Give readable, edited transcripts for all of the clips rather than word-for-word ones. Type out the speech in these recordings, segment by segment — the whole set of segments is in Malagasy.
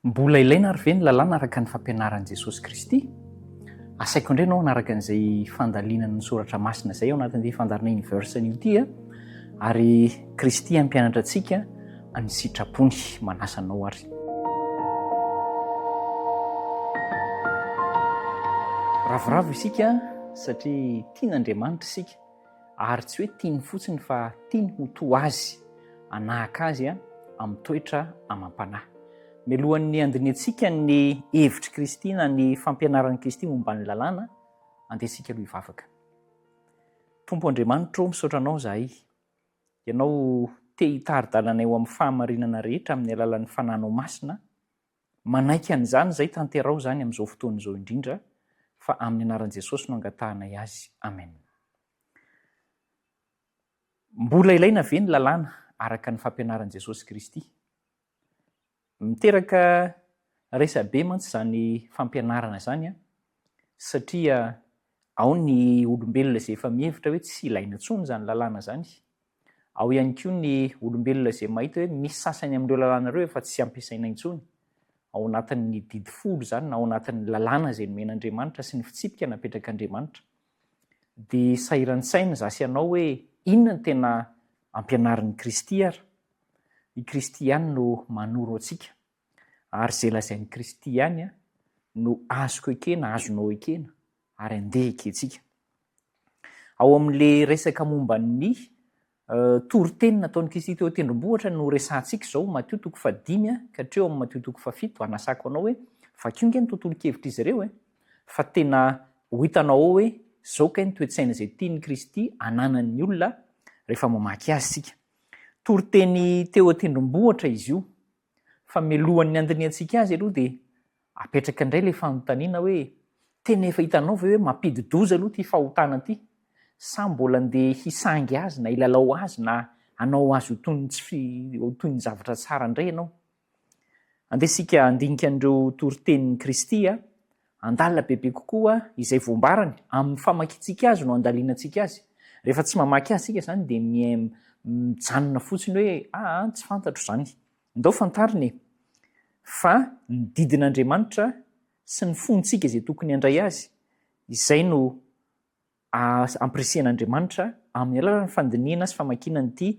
Mbola ilaina ary ve ny lalàna araka ny fampianaran'i Jesosy Kristy? Asaiko indray ianao anaraka an'izay fandaliana ny soratra masina izay ao anatin'ity fandarina universeny ity ary Kristy hampianatra antsika ny sitrapony manasa anao ary. Ravoravo isika satria tian'Andriamanitra isika ary tsy hoe tiany fotsiny fa tiany ho toa azy, anahaka azy amin'ny toetra amam-panahy. Mialohan'ny andiniantsika ny hevitry Kristy na ny fampianaran'i Kristy momba ny lalàna, andesika aloha hivavaka. Tompo Andriamanitra, misaotra anao zahay. Ianao te hitari-dalana eo amin'ny fahamarinana rehetra amin'ny alalan'ny fanahinao masina. Manaiky an'izany izay tanterao zany amin'izao fotoana izao indrindra, fa amin'ny anaran'i Jesosy no angatahanay azy. Amen. Mbola ilaina ve ny lalàna araka ny fampianaran'i Jesosy Kristy? Miteraka resabe mantsy izany fampianarana zany satria ao ny olombelona izay efa mihevitra hoe tsy ilaina intsony izany lalàna zany. Ao ihany koa ny olombelona izay mahita hoe misy sasany amin'ireo lalàna ireo efa tsy ampiasaina intsony. Ao anatin'ny didy folo zany na ao anatin'ny lalàna izay nomen'Andriamanitra sy ny fitsipika napetrak'Andriamanitra. Dia sahiran-tsaina zasy ianao hoe inona no tena ampianarin'i Kristy ary? I Kristy ihany no manoro antsika ary izay lazain'i Kristy ihany no azoko ekena, azonao ekena ary andeha ekentsika. Ao amin'le resaka momba ny toriteny nataon'i Kristy teo an-tendrombohitra no resahantsika izao Matteo 5 ka hatreo amin'ny Matteo 7. Anasako anao hoe vakionge ny tontolo kevitra izy ireo fa tena ho hitanao ao hoe izao kay ny toe-tsaina izay tian'i Kristy ananan'ny olona rehefa mamaky azy sika. Toriteny teo an-tendrombohitra izy io, fa mialohan'ny andiniantsika azy aloha dia apetraka indray ilay fanontaniana hoe tena efa hitanao ve hoe mampidi-doza aloha ty fahotana ty? Sa mbola andeha hisangy azy na hilalao azy na hanao azy ho toy ny zavatra tsara indray ianao? Andesika andinika an'ireo toritenin'i Kristy andalina bebe kokoa izay voambarany amin'ny famakiantsika azy no andalianantsika azy. Rehefa tsy mamaky azy sika zany dia mijanona fotsiny hoe tsy fantatro zany. Ndao fantariny fa ny didin'Andriamanitra sy ny fontsika izay tokony handray azy, izay no ampiresen'Andriamanitra amin'ny alalan'ny fandiniana sy famakiana ity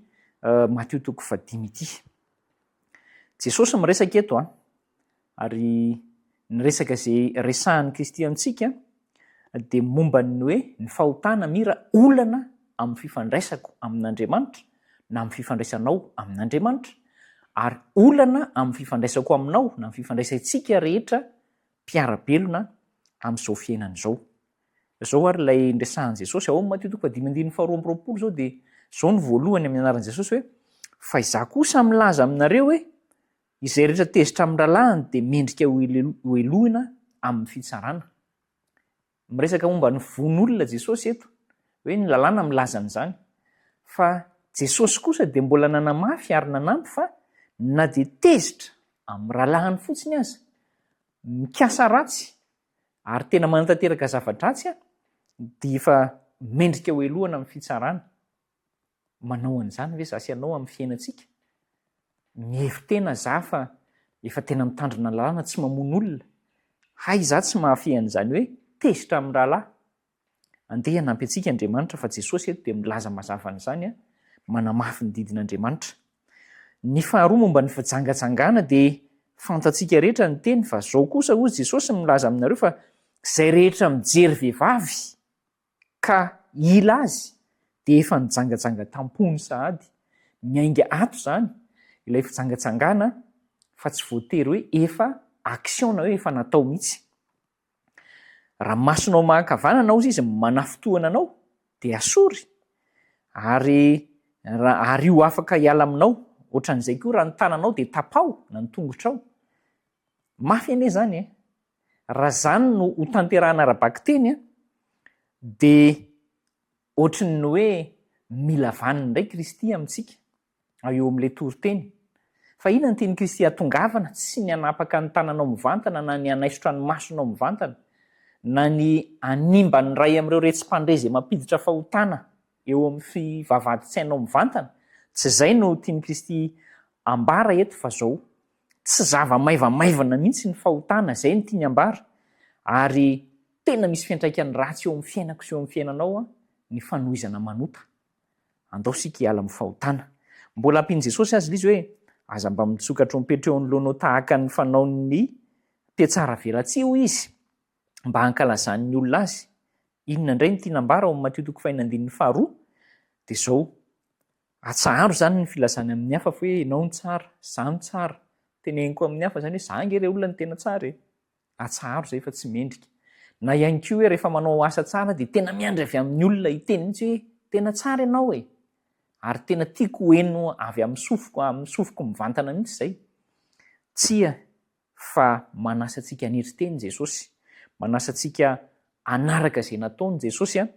Matteo 5 ity. Jesosy miresaka eto ary ny resaka izay resahan'i Kristy amintsika dia momba ny hoe ny fahotana mira olana amin'ny fifandraisako amin'Andriamanitra na amin'ny fifandraisanao amin'Andriamanitra ary olana amin'ny fifandraisako aminao na amin'ny fifandraisantsika rehetra mpiara-belona amin'izao fiainana izao. Izao ary ilay ndresahan'i Jesosy ao amin'ny Matteo 5:22 zao dia izao ny voalohany amin'ny anaran'i Jesosy hoe fa izaho kosa milaza aminareo hoe izay rehetra tezitra amin'ny lalàna dia mendrika ho elohina amin'ny fitsarana. Miresaka momba ny von'olona Jesosy eto, hoe ny lalàna milaza an'izany. Fa Jesosy kosa dia mbola nanamafy ary nanampy fa na dia tezitra amin'ny ralahany fotsiny aza, mikasa ratsy ary tena manantanteraka zavatra-dratsy dia efa mendrika ho elohana amin'ny fitsarana. Manao an'izany ve zasy ianao amin'ny fiainantsika? Mihevitena za fa efa tena mitandrina lalàna tsy mamono olona. Hay za tsy mahafy an'izany hoe tezitra amin'ny rahalahy. Andeha hanampy antsika Andriamanitra fa Jesosy eto dia milaza mazava an'izany manamafy ny didin'Andriamanitra. Ny faharoa momba ny fijangatsangana dia fantatsika rehetra ny teny fa zao kosa hoy Jesosy milaza aminareo fa izay rehetra mijery vehivavy ka ila azy dia efa nijangatsanga tampony sahady. Miainga ato zany ilay fijangatsangana fa tsy voatery hoe efa action na hoe efa natao mihitsy. Raha masonao mahakavanana ozy izy manafotoana anao dia asory ary io afaka hiala aminao. Ohatran'izay koa raha ny tananao dia tapao na ny tongotrao. Mafy anie zany raha zany no ho tanterahana ara-baky teny dia ohatran'ny hoe mila vaniny indray Kristy amintsika eo amin'ilay toriteny. Fa inona ny tian'i Kristy hatongavana? Tsy ny hanapaka ny tananao mivantana na ny hanaisotra ny masonao mivantana na ny animba ny ray amin'ireo retsim-pandray izay mampiditra fahotana eo amin'ny fivavahady-tsainao mivantana. Tsy izay no tian'i Kristy ambara eto fa zao tsy zava-maivamaivana mihitsy ny fahotana zay ny tiany ambara ary tena misy fiantraikany ratsy eo amin'ny fiainako sy eo amin'ny fiainanao a ny fanohizana manota andao sika hiala amin'ny fahotana. Mbola ampiany Jesosy azy lizy hoe aza mba mitsokatra mipetra eo anoloanao tahaka ny fanaony mpiatsara velatsia izy mba hankalazany olona azy. Inona indray ny tianambara ao amin'ny Mateo 5:2 dia zao atsaharo zany ny filazany amin'ny hafa fa hoe ianao ny tsara, za ny tsara. Teneniko amin'ny hafa zany hoe za nge re olona ny tena tsara e. Atsaharo zay fa tsy mendrika. Na ihany koa hoe rehefa manao asa tsara dia tena miandry avy amin'ny olona hiteny mihitsy hoe tena tsara ianao e. Ary tena tiako hoeno avy amin'ny sofoko mivantana mihitsy zay. Tsia fa manasa antsika hanitry teny Jesosy. Manasa antsika anaraka izay nataony Jesosy eo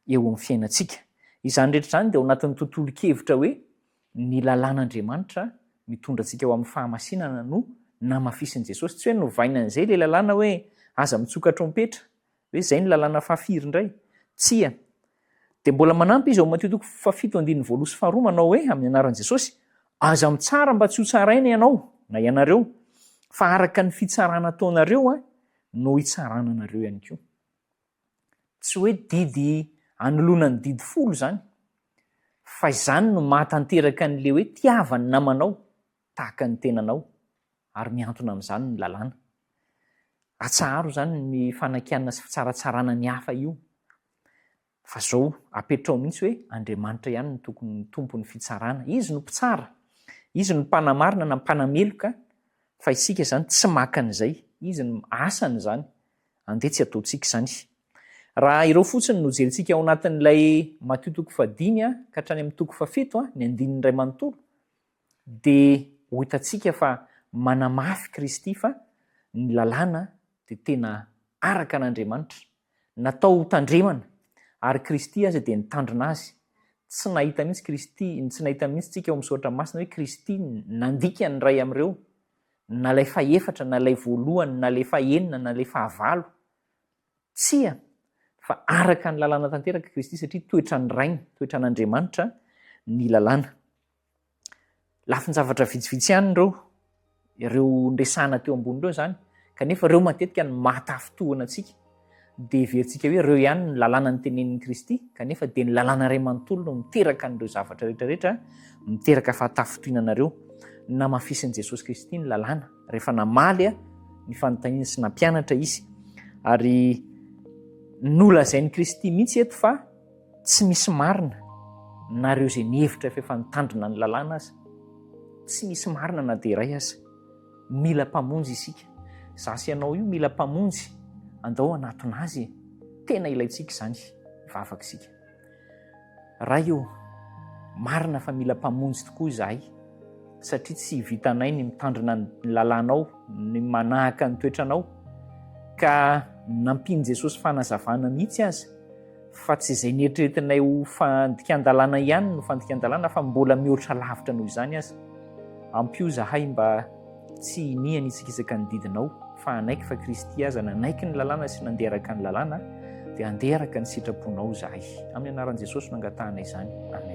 amin'ny fiainantsika. Izany rehetra izany dia ao anatin'ny tontolo-kevitra hoe ny lalàn'Andriamanitra mitondra antsika ao amin'ny fahamasinana no namafisin'i Jesosy. Tsy hoe novaina an'izay ilay lalàna hoe aza mitsokatra mipetra, hoe zay ny lalàna fahafiry indray. Tsia. Dia mbola manampy izy ao Mateo 7:2 manao hoe amin'ny anaran'i Jesosy, aza mitsara mba tsy ho tsaraina ianao na ianareo, fa araka ny fitsarana ataonareo no hitsarana anareo ihany koa. Tsy hoe didy anoloana ny didy folo zany, fa izany no mahatanteraka an'le hoe tiavany namanao tahaka ny tenanao ary miantona amin'izany ny lalàna. Atsaharo zany ny fanakiana sy fitsaratsarana ny hafa io. Fa zao apetrao mihitsy hoe Andriamanitra ihany no tokony tompon'ny fitsarana. Izy no mpitsara, izy no mpanamarina na mpanameloka, fa isika zany tsy maka an'izay. Izy no asany zany, andeha tsy ataontsika izany. Raha ireo fotsiny no jerentsika ao anatin'ilay Mateo 5 ka hatrany amin'ny 7 ny 9 manontolo, dia ho hitantsika fa manamafy Kristy fa ny lalàna dia tena araka an'Andriamanitra, natao ho tandremana. Ary Kristy aza dia nitandrina azy. Tsy nahita mihitsy tsika ao misaotra masina hoe Kristy nandika ny ray amin'ireo, na lay faefatra, na lay voalohany, na lay fahenina, na lay fahavalo. Tsia, fa araka ny lalàna tanteraka Kristy satria toetra ny rainy, toetra n'Andriamanitra ny lalàna. Lafin-javatra vitsivitsy ihany ireo ndresana teo ambony ireo zany, kanefa ireo matetika ny mahatafintohana antsika. Dia heverintsika hoe ireo ihany ny lalàna ny tenenin'i Kristy, kanefa dia ny lalàna iray manontolo no miteraka an'ireo zavatra rehetrarehetra, miteraka fahatafintohinanareo. Namafisin'i Jesosy Kristy ny lalàna rehefa namaly ny fanontaniana sy nampianatra izy. Ary nolazain'i Kristy mihitsy eto fa tsy misy marina nareo izay nihevitra fa efa nitandrina ny lalàna aza. Tsy misy marina na dia iray aza. Mila mpamonjy isika. Za sy ianao io mila mpamonjy. Andao anatona azy, tena ilaitsika izany, vavaka isika. Raha io, marina fa mila mpamonjy tokoa izahay, satria tsy vitanay ny mitandrina ny lalànao, ny manahaka ny toetranao, ka nampiany Jesosy fanazavana mihitsy aza, fa tsy izay nieritreretinay ho fandikan-dalàna ihany no fandikan-dalàna, fa mbola mihoatra lavitra noho izany aza. Ampio zahay mba tsy inihana itsikisaka ny didinao, fa anaiky fa Kristy aza nanaiky ny lalàna sy nandeharaka ny lalàna, dia andeharaka ny sitraponao zahay. Amin'ny anaran'i Jesosy no angatahana izany. Amen.